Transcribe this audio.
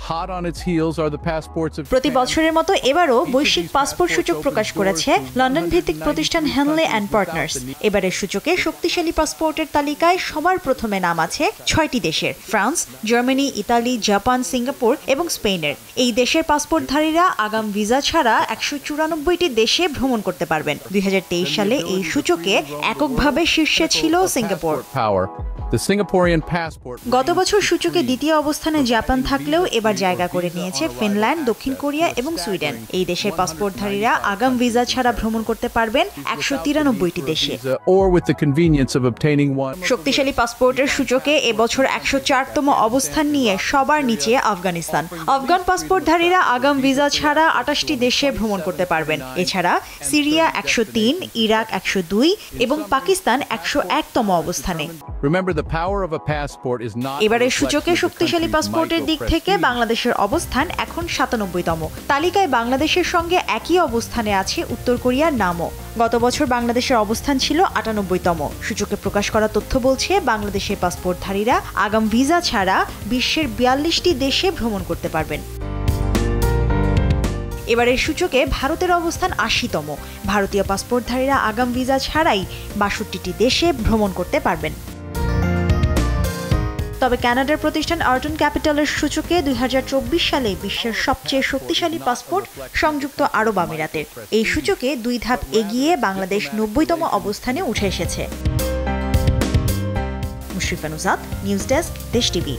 Hot on its heels are the passports of প্রতি বছরের মতো এবারও বৈশ্বিক পাসপোর্ট সূচক প্রকাশ করেছে লন্ডন ভিত্তিক প্রতিষ্ঠান হেনলে অ্যান্ড পার্টনার্স। এবারের সূচকে শক্তিশালী পাসপোর্টের তালিকায় সবার প্রথমে নাম আছে ৬টি দেশের, France, Germany, Italy, Japan, Singapore এবং স্পেনের। এই দেশের পাসপোর্টধারীরা আগাম ভিসা ছাড়া ১৯৪টি দেশে ভ্রমণ করতে পারবেন। ২০২৩ সালে এই সূচকে এককভাবে শীর্ষে ছিল সিঙ্গাপুর। গত বছর সূচকে দ্বিতীয় অবস্থানে জাপান থাকলেও এবার জায়গা করে নিয়েছে ফিনল্যান্ড, দক্ষিণ কোরিয়া এবং সুইডেন। এই দেশের পাসপোর্টধারীরা আগাম ভিসা ছাড়া ভ্রমণ করতে পারবেন ১৯৩টি দেশে। শক্তিশালী পাসপোর্টের সূচকে এবছর ১০৪তম অবস্থান নিয়ে সবার নিচে আফগানিস্তান। আফগান পাসপোর্টধারীরা আগাম ভিসা ছাড়া ২৮টি দেশে ভ্রমণ করতে পারবেন। এছাড়া সিরিয়া ১০৩, ইরাক ১০২ এবং পাকিস্তান ১০১তম অবস্থানে। এবারের সূচকে শক্তিশালী পাসপোর্টের দিক থেকে বাংলাদেশের অবস্থান এখন ৯৭তম। তালিকায় বাংলাদেশের সঙ্গে একই অবস্থানে আছে উত্তর কোরিয়ার নামও। গত বছর বাংলাদেশের অবস্থান ছিল ৯৮তম। সূচকে প্রকাশ করা তথ্য বলছে বাংলাদেশের পাসপোর্টধারীরা আগাম ভিসা ছাড়া বিশ্বের ৪২টি দেশে ভ্রমণ করতে পারবেন। এবারের সূচকে ভারতের অবস্থান ৮০তম। ভারতীয় পাসপোর্টধারীরা আগাম ভিসা ছাড়াই ৬২টি দেশে ভ্রমণ করতে পারবেন। তবে কানাডার প্রতিষ্ঠান আর্টন ক্যাপিটালের সূচকে ২০২৪ সালে বিশ্বের সবচেয়ে শক্তিশালী পাসপোর্ট সংযুক্ত আরব আমিরাতের। এই সূচকে ২ ধাপ এগিয়ে বাংলাদেশ ৯০তম অবস্থানে উঠে এসেছে। মুশরিফা নুজাত, নিউজ ডেস্ক, দেশ টিভি।